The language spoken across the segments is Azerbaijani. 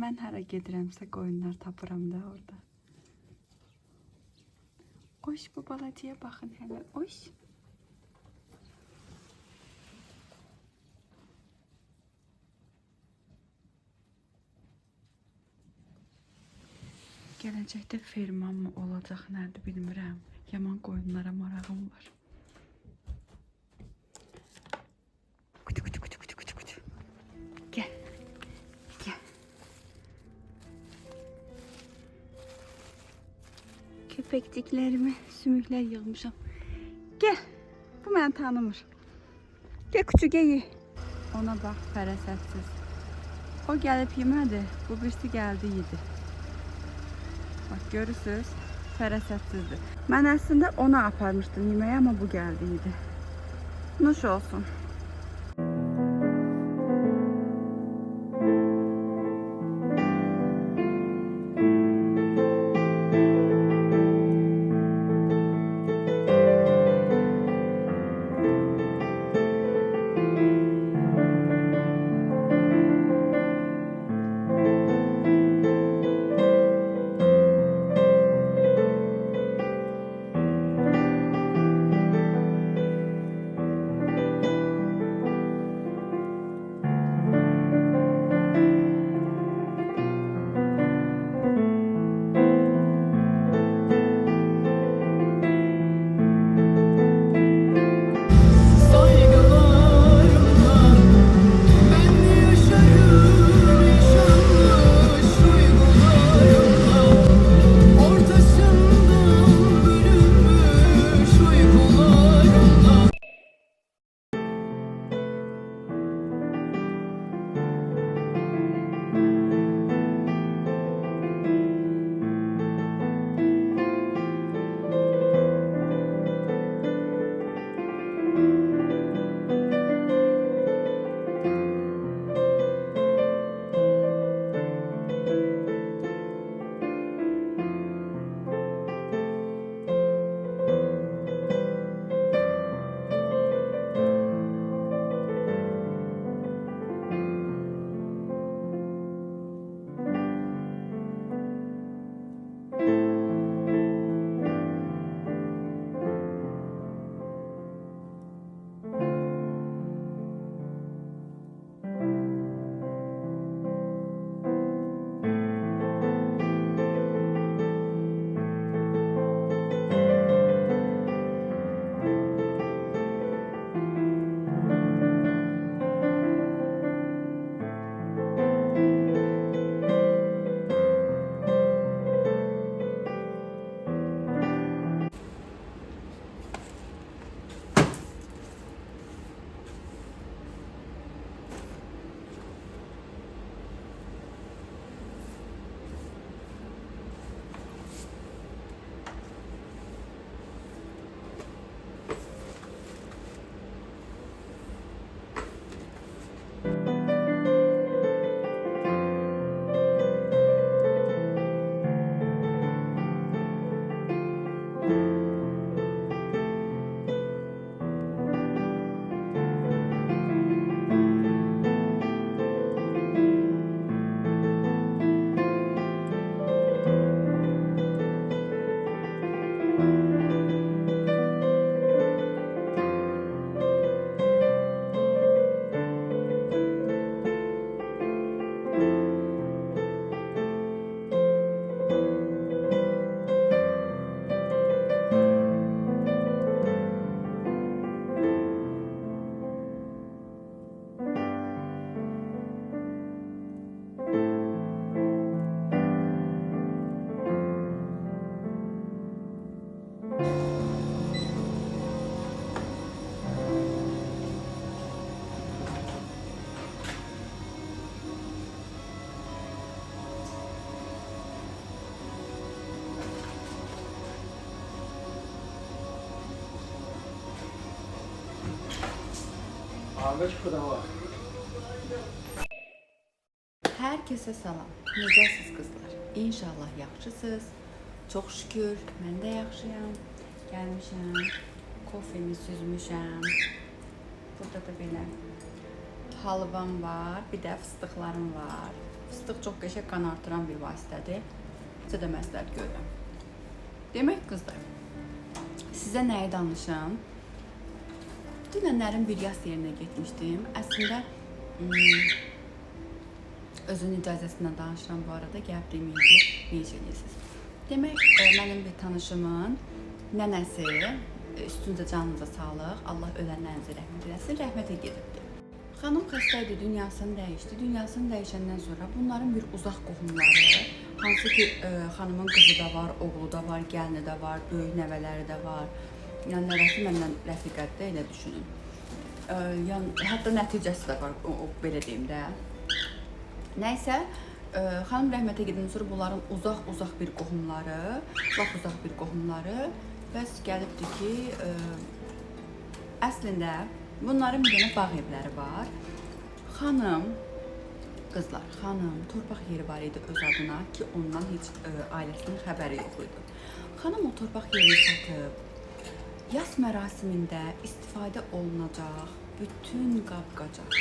Mən hara gedirəmsə qoyunlar tapıram da orada. Oş, bu balacaya baxın hələ, oş. Gələcəkdə ferman mı olacaq, nədir bilmirəm. Yaman qoyunlara marağım var. Kutu kutu kutu kutu kutu kutu. Gel. Gel. Köpəkciklərimi sümüklər yığmışam. Gel. Bu məni tanımır. Gel küçük ye. Ona bax, fərasətsiz. O gəlib yemədi. Bu birisi gəldi yedi. Bak görürsünüz, fərasətsizdir. Mən əslində ona aparmışdım yeməyə, amma bu gəldi yedi. Nuş olsun. Herkese salam. Necəsiz qızlar? İnşallah yaxşısınız. Çox şükür, mən də yaxşıyam. Gəlmişəm, kofemi süzmüşəm. Burada da belə halvam var, bir də fıstıqlarım var. Fıstıq çox qəşəng qan artıran bir vasitədir. Sizə də məsləhət görürəm. Demək qızlar, sizə nəyi danışım? Dünənlərin bir yas yerinə getmişdim. Əslində özünün icazəsindən danışıram bu arada. Gəlib deməyin ki, necə eləyirsiniz. Demək, mənim bir tanışımın nənəsi, üstündə canınıza sağlıq, Allah ölənlərinizə rəhmət eləsin, rəhmətə gedibdir. Xanım xəstə idi, dünyasını dəyişdi. Dünyasını dəyişəndən sonra bunların bir uzaq qohumları, hansı ki xanımın qızı da var, oğlu da var, gəlini də var, böyük nəvələri də var. Yəni nəvəsi məndən rəfiqətdə, elə düşünün. Yəni hətta nəticəsi də var, belə deyim də. Nəysə, xanım rəhmətə gedəndən sonra bunların uzaq bir qohumları, lap uzaq bir qohumları bəs gəlibdir ki, əslində bunların bir dənə bağ evləri var. Xanım, qızlar, xanım torpaq yeri var idi öz adına ki, ondan heç ailəsinin xəbəri yox idi. Xanım o torpaq yerini satıb, yas mərasimində istifadə olunacaq bütün qab-qacaq,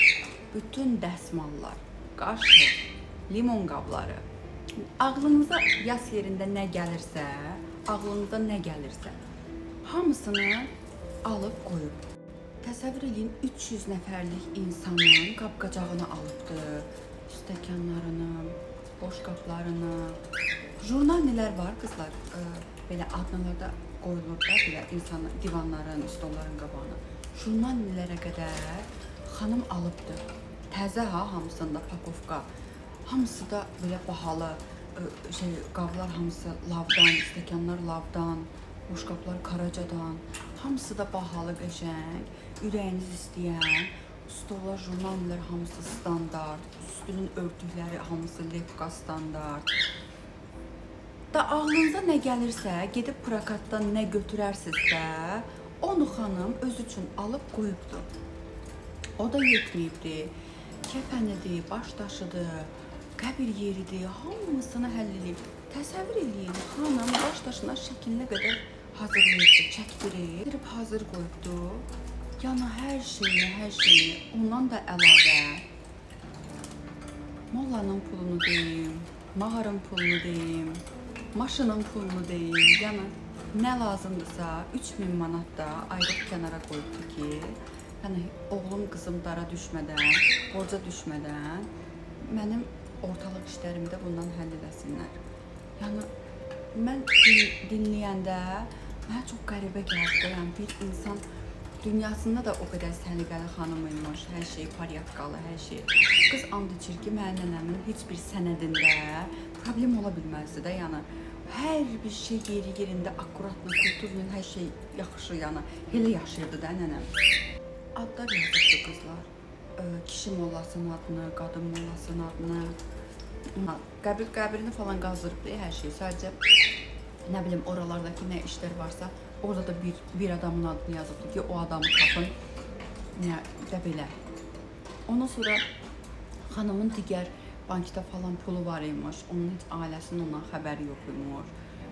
bütün dəsmallar, qaşıq, limon qabları, ağlınıza yas yerində nə gəlirsə, hamısını alıb qoyub. Təsəvvür edin, 300 nəfərlik insanın qab-qacağını alıbdı, stəkanlarını, boş qablarını. Jurnallər var qızlar, belə adnalarda qoyulur da, belə insanlar, divanların, stolların qabağına. Jurnallərə qədər xanım alıbdı. Təzə hamısında pakovka, hamısı da belə bahalı, qablar hamısı lavdan, stəkanlar lavdan, boş qablar Karacadan, hamısı da bahalı, qəşəng, ürəyiniz istəyən, stollar, jurnallər hamısı standart, üstünün örtükləri hamısı lepka standart. Da ağlınıza nə gəlirsə, gedib prokatdan nə götürərsinizsə, onu xanım öz üçün alıb qoyubdu. O da yetməyibdi, kəfənidir, baş daşıdır, qəbir yeridir, hamısını həll edib. Təsəvvür edin, xanım baş daşına şəkilinə qədər hazırlayıbdı, çəkdirib, hazır qoyubdu. Yəni hər şeyini, ondan da əlavə mollanın pulunu deyim, mağarın pulunu deyim, maşının pulunu deyim, yəni nə lazımdırsa 3000 manat da ayrıq kənara qoyubdu ki, yəni oğlum, qızım dara düşmədən, borca düşmədən mənim ortalıq işlərimi də bundan həll eləsinlər. Yəni mən dinləyəndə mənə çox qəribə gəldi. Yəni bir insan dünyasında da o qədər səliqəli xanım imiş, hər şey paryatkalı, hər şey. Qız and içir ki, mənim nənəmin heç bir sənədində problem ola bilməzdi də, yəni hər bir şey yerində, akkuratlı, kulturlu, hər şey yaxşı, yəni elə yaşayırdı da nənəm. Adlar yazıbdı qızlar, kişi mollasının adını, qadın mollasının adını, qəbrini falan qazdırıbdı hər şey, sadəcə nə bilim oralardakı nə işlər varsa, orada da bir adamın adını yazıbdı ki, o adamı tapın, nə belə. Ondan sonra xanımın digər bankda falan pulu var imiş, onun heç ailəsinin ondan xəbəri yox imiş.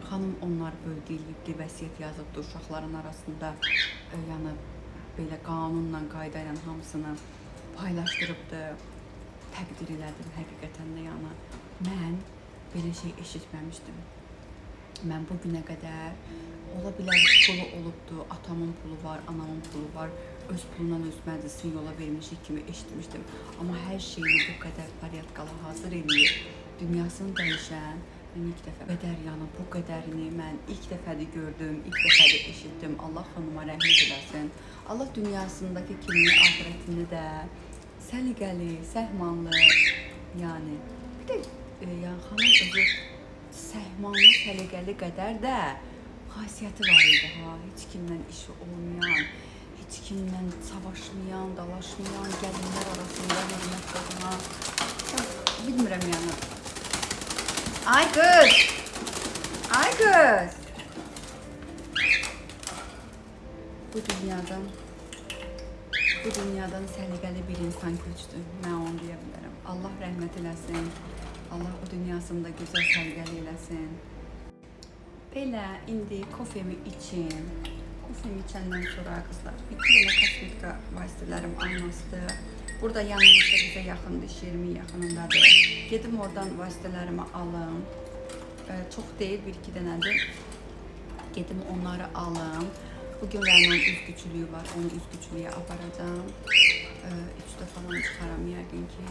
Xanım onlar böldüyübdü, vəsiyyət yazıbdı uşaqların arasında, yəni belə qanunla, qayda ilə hamısını paylaşdırıbdı, təqdir elədim həqiqətən də, yəni mən belə şey eşitməmişdim. Mən bu günə qədər ola bilər pulu olubdu, atamın pulu var, anamın pulu var, öz pulundan öz məclisini yola vermişik kimi eşitmişdim. Amma hər şeyini bu qədər paryatkalı hazır eləyir, dünyasını dəyişən, mən ilk dəfə qədər, yəni bu qədərini mən ilk dəfədir gördüm, ilk dəfədir eşitdim. Allah xanıma rəhmət eləsin. Allah dünyasındakı kimini, ahirətini də səliqəli, səhmanlı, yəni bir də yəni xanım özü səhmanlı, səliqəli qədər də xasiyyəti var idi ha. Heç kimlə işi olmayan, heç kimlə savaşmayan, dalaşmayan, gəlinlər arasında hörmət qadına. Bilmirəm yəni. Ay qız! Ay qız! Bu dünyadan səliqəli bir insan köçdü. Mən onu deyə bilərəm. Allah rəhmət eləsin. Allah o dünyasında gözəl səliqəli eləsin. Belə indi kofemi içim. Bizim içəndən sonra qızlar bütün elə kosmetika vasitələrim almasdı. Burada yanımızda bizə yaxındır, iş yerimin yaxınındadır. Gedim oradan vasitələrimi alım. Çox deyil, bir-iki dənədir. Gedim onları alım. Bugün Rənanın üz gücülüyü var, onu üz gücülüyə aparacağım. 3 də falan çıxaram yəqin ki.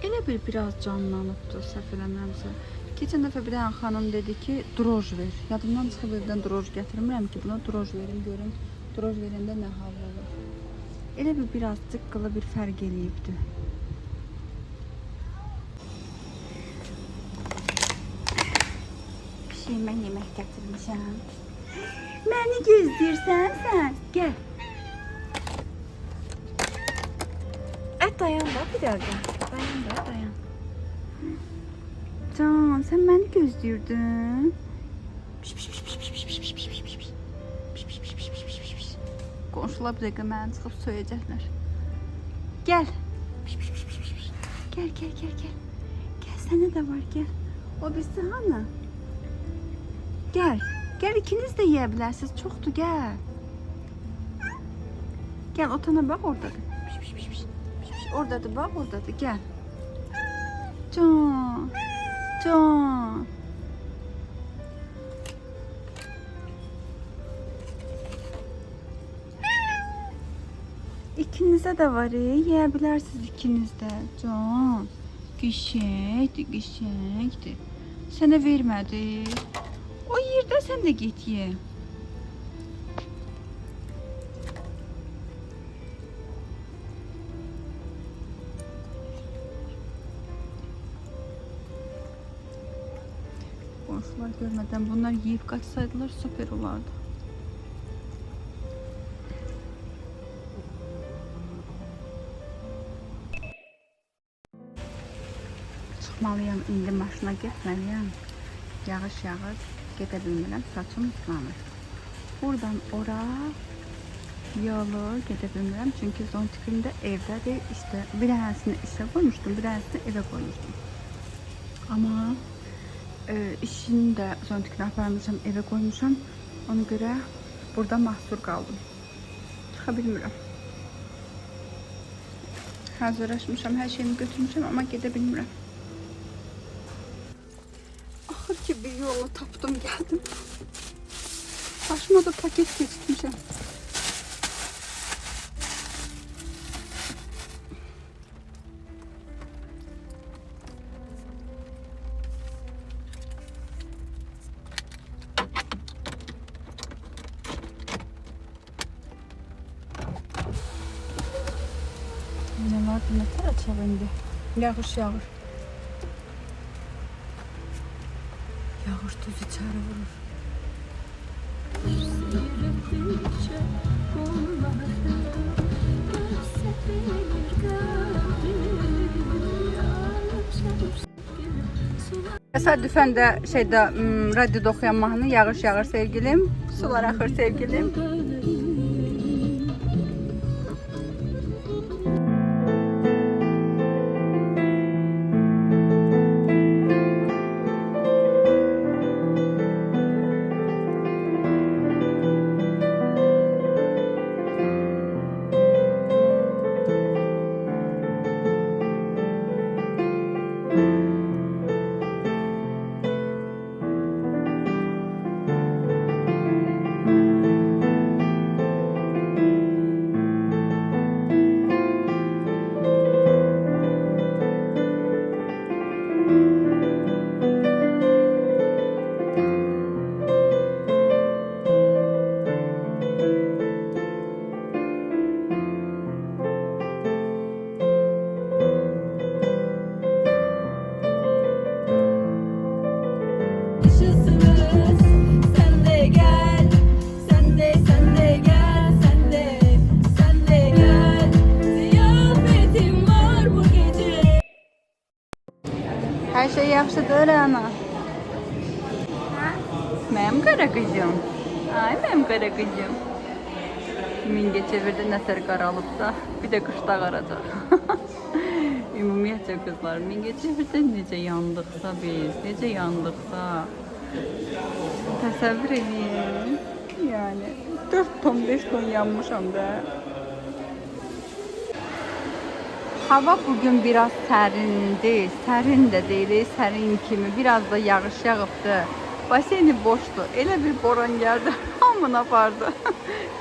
Elə bir biraz canlanıbdı, səhv eləmirəmsə. Keçən dəfə bir dənə xanım dedi ki, droj ver. Yadımdan çıxıb evdən droj gətirmirəm ki, buna droj verim, görüm. Droj verəndə nə hal olur. Elə bir biraz cıqqılı bir fərq eləyibdi. Pişiyimə yemək gətirmişəm. Məni gözləyirsən sən? Gəl. Dayan da bir dəqiqə. Dayan. Can, sen beni gözlüyordun. Qonşular bir dəqiqə məni çıxıb söyləyəcəklər. Gəl. Gəl. Gəl, sənə də var, gəl. O birisi hanı? Gəl. Gəl, ikiniz də yeyə bilərsiniz. Çoxdur, gəl. Gəl, otana bax, oradadır. Oradadır, bax, oradadır, gəl. Can. İkinizə də var, yeyə bilərsiniz ikiniz də. Can, qəşəngdir. Sənə vermədi. O yerdə sən də get ye. Qonşular görmədən bunlar yeyib qaçsaydılar süper olardı. Çıxmalıyam, indi maşına getməliyəm. Yağış yağır, gedə bilmirəm, saçım ıslanır. Buradan ora yolu gedə bilmirəm, çünki zontikim də evdədir. İşte bir dənəsini işə qoymuşdum, bir dənəsini evə qoymuşdum. Amma işini də zontikini aparmışam, evə qoymuşam. Ona görə burada mahsur qaldım. Çıxa bilmirəm. Hazırlaşmışam, hər şeyimi götürmüşəm, amma gedə bilmirəm. Axır ki bir yolu tapdım, gəldim. Başıma da paket keçirmişəm. Ne kadar açalım indi. Yağış yağır. Yağış tuz içeri vurur. Təsadüfən də radioda oxuyan mahnı yağış yağır sevgilim, sular axır sevgilim. yaxşıdır ana. Mənim qara qızım. Ay mənim qara qızım. Mingəçevirdə nətər qaralıbsa, bir də qışda qaracaq. Ümumiyyətcə qızlar, Mingəçevirdə necə yandıqsa biz, necə yandıqsa təsəvvür edin. Yəni 4 ton, 5 ton yanmışam da. Hava bugün biraz sərindi. Sərin də deyil, sərin kimi. Biraz da yağış yağıbdı. Baseyni boşdu. Elə bir boran gəldi. Hamını apardı.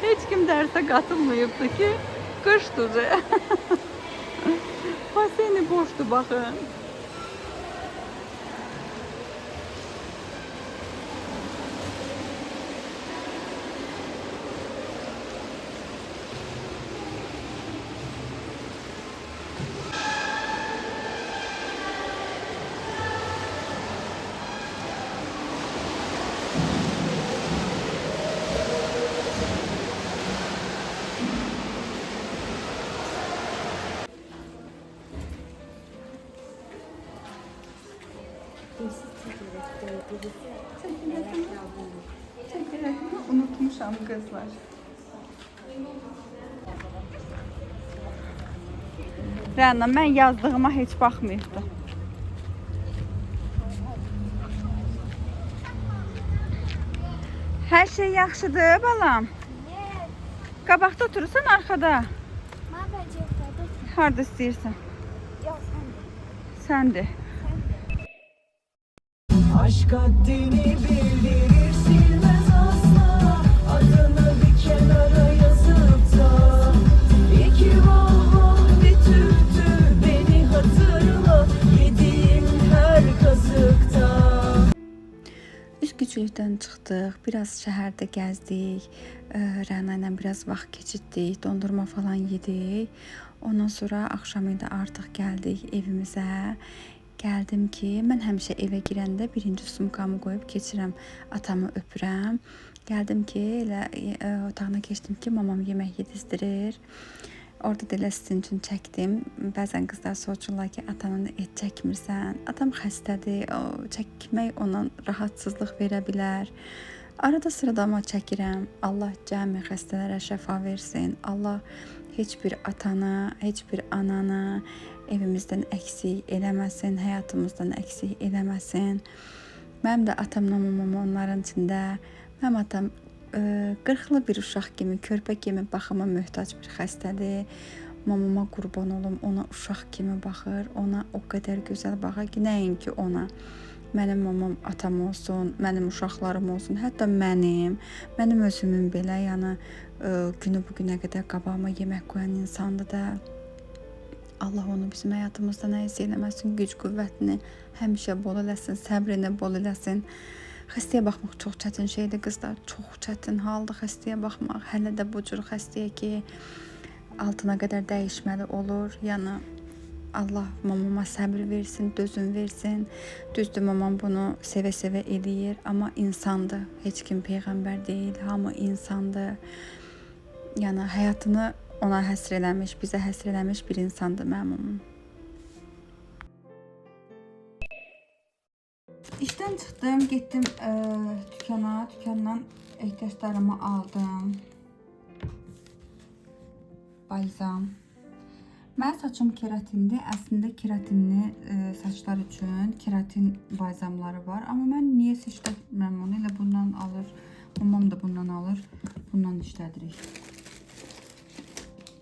Heç kim dərsə qatılmayıbdı ki, qışdır. Baseyni boşdu, baxın. Unutmuşam kızlar. Rəna, mən yazdığıma heç baxmayıbdı. Hər şey yaxşıdır balam. Qabaqda oturursan, arxada. Harda istəyirsən? Səndir. Aşk haddini bildirir silmez asla. Adını bir kenara yazıp da İki vah vah bir tühtü beni hatırla yediğim her kazıkta. İş güclükdən çıxdıq, biraz şəhərdə gəzdik, Rəna ilə biraz vaxt keçirdik, dondurma falan yedik. Ondan sonra axşam idi artıq gəldik evimizə. Gəldim ki, mən həmişə evə girəndə birinci sumkamı qoyub keçirəm, atamı öpürəm. Gəldim ki, elə otağına keçdim ki, mamam yemək yedizdirir. Orada da elə sizin üçün çəkdim. Bəzən qızlar soruşurlar ki, atanın et çəkmirsən. Atam xəstədir, çəkmək ona rahatsızlıq verə bilər. Arada sırada amma çəkirəm. Allah cəmi xəstələrə şəfa versin. Allah heç bir atanı, heç bir ananı evimizdən əksik eləməsin, həyatımızdan əksik eləməsin. Mənim də atamla mamam onların içində. Mənim atam 40'lı bir uşaq kimi, körpə kimi baxıma möhtac bir xəstədir. Mamama qurban olum, ona uşaq kimi baxır, ona o qədər gözəl baxır ki, nəinki ona. Mənim mamam atam olsun, mənim uşaqlarım olsun, hətta mənim özümün belə, yəni günü bugünə qədər qabağıma yemək qoyan insandır da. Allah onu bizim həyatımızdan əziz eləməsin, güc qüvvətini həmişə bol eləsin, səbrini bol eləsin. Xəstəyə baxmaq çox çətin şeydir qızlar, çox çətin haldır xəstəyə baxmaq. Hələ də bu cür xəstəyə ki, altına qədər dəyişməli olur. Yəni Allah mamama səbir versin, dözüm versin. Düzdür, mamam bunu sevə-sevə eləyir, amma insandır. Heç kim peyğəmbər deyil, hamı insandır. Yəni həyatını ona həsr eləmiş, bizə həsr eləmiş bir insandır mənim mamam. İşdən çıxdım, getdim dükana, dükkandan ehtiyaclarımı aldım. Balzam. Mənim saçım keratindir. Əslində keratinli saçlar üçün keratin balzamları var. Amma mən niyə işlətmirəm onu? Elə bundan alır. Mamam da bundan alır. Bundan işlədirik.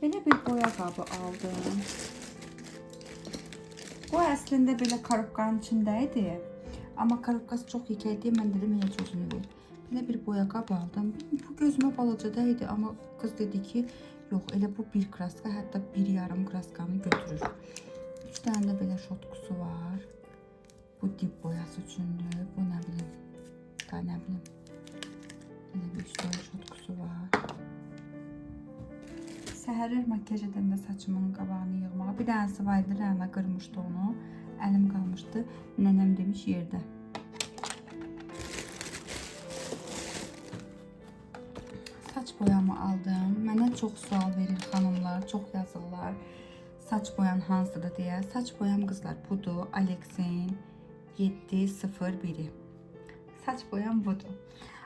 Belə bir boya qabı aldım. Bu əslində belə karobkanın içində idi. Amma karobkası çox yekəydi. Mən dedim, heç özünü ver. Belə bir boya qabı aldım. Bu gözümə balacada idi. Amma qız dedi ki, yox, elə bu bir kraska, hətta bir yarım kraskanı götürür. 3 dənə də belə şotkusu var. Bu dip boyası üçündür. Bu nə bilim, nə bilim. Belə bir 3 dənə şotkusu var. Səhərir makyaj edəndə saçımın qabağını yığmağa. Bir dənəsi var idi, Rəna qırmışdı onu. Əlim qalmışdı. Nənəm demiş yerdə. Saç boyamı aldım. Mənə çox sual verir xanımlar, çox yazırlar. Saç boyan hansıdır deyə. Saç boyam qızlar budur. Alex'in 701-i. Saç boyam budur.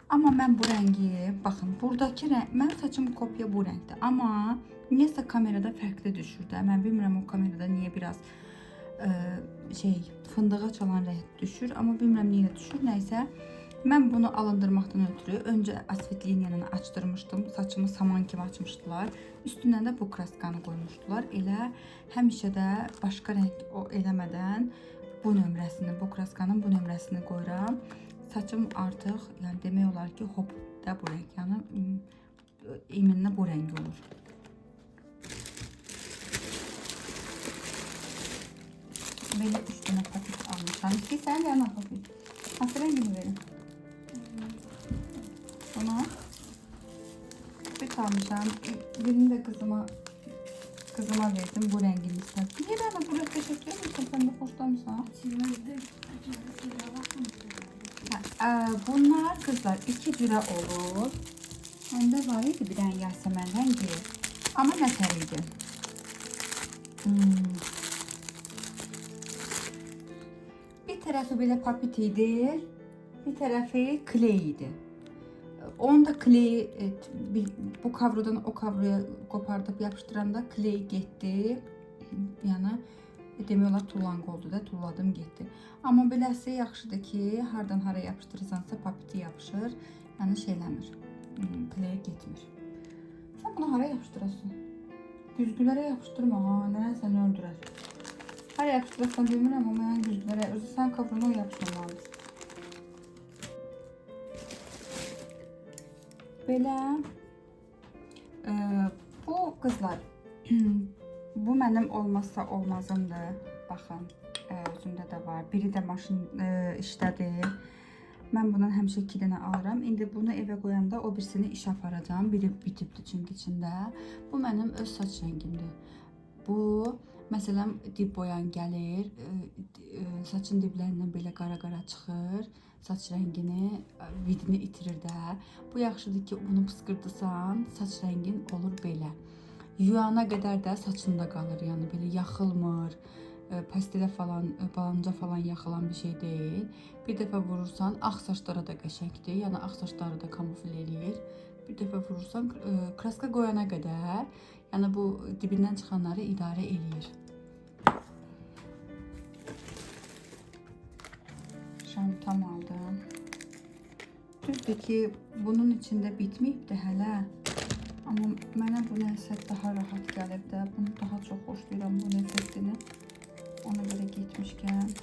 Amma mən bu rəngi, baxın, buradakı rəng, mənim saçım kopya bu rəngdə. Amma niyəsə kamerada fərqli düşür də. Mən bilmirəm o kamerada niyə biraz fındığa çalan rəng düşür, amma bilmirəm niyə düşür. Nəysə, mən bunu alındırmaqdan ötürü öncə asvetleniyanı açdırmışdım. Saçımı saman kimi açmışdılar. Üstündən də bu kraskanı qoymuşdular. Elə həmişə də başqa rəng o eləmədən bu nömrəsini, bu kraskanın bu nömrəsini qoyuram. Saçım artıq, yəni demək olar ki, hop da bu rəng, yəni iminlə bu rəng olur. Belə 3 dənə paket almışam. İstəyirsən yana paket. Hansı rəngini verim? Buna bir almışam. Birini də qızıma verdim. Bu rəngini istədim. Niyə bana bu rəngdə şəkil edirsən? Sən də xoşlamırsan? Bunlar kızlar 2 cürə olur. Məndə var idi bir dənə yasəmən rəngi. Amma nətər idi? Bir tərəfi belə papit idi. Bir tərəfi kley idi. Onu da kley bu kavrudan o kavruya qopardıb yapışdıranda kley getdi. Yəni demək olar tullanq oldu da, tulladım getdi. Amma beləsi yaxşıdır ki, hardan hara yapışdırırsansa papiti yapışır. Yəni şeyləmir. Kleyə getmir. Sən bunu hara yapışdırasın? Güzgülərə yapışdırma ha, nənə səni öldürər. Hara yapışdırırsan bilmirəm, amma yəni güzgülərə, özü sən kavruna yapışdırmalısın. Belə bu qızlar bu mənim olmazsa olmazımdır. Baxın, özümdə də var. Biri də maşın işdədir. Mən bundan həmişə 2 dənə alıram. İndi bunu evə qoyanda o birisini işə aparacağam. Biri bitibdir çünki içində. Bu mənim öz saç rəngimdir. Bu, məsələn, dib boyan gəlir. Saçın diblərindən belə qara-qara çıxır. Saç rəngini, vidini itirir də. Bu yaxşıdır ki, bunu pıskırdısan, saç rəngin olur belə. Yuyana qədər də saçında qalır, yəni belə yaxılmır, pastelə falan, balanca falan yaxılan bir şey deyil. Bir dəfə vurursan, ağ saçlara da qəşəngdir, yəni ağ saçları da kamufle eləyir. Bir dəfə vurursan, kraska qoyana qədər, yəni bu dibindən çıxanları idarə eləyir. Şantam aldım. Düzdür ki, bunun içində bitməyibdir hələ. Amma mənə bu nəsə daha rahat gəlib də. Bunu daha çox xoşlayıram bu nəfəsini. Ona görə getmişkən.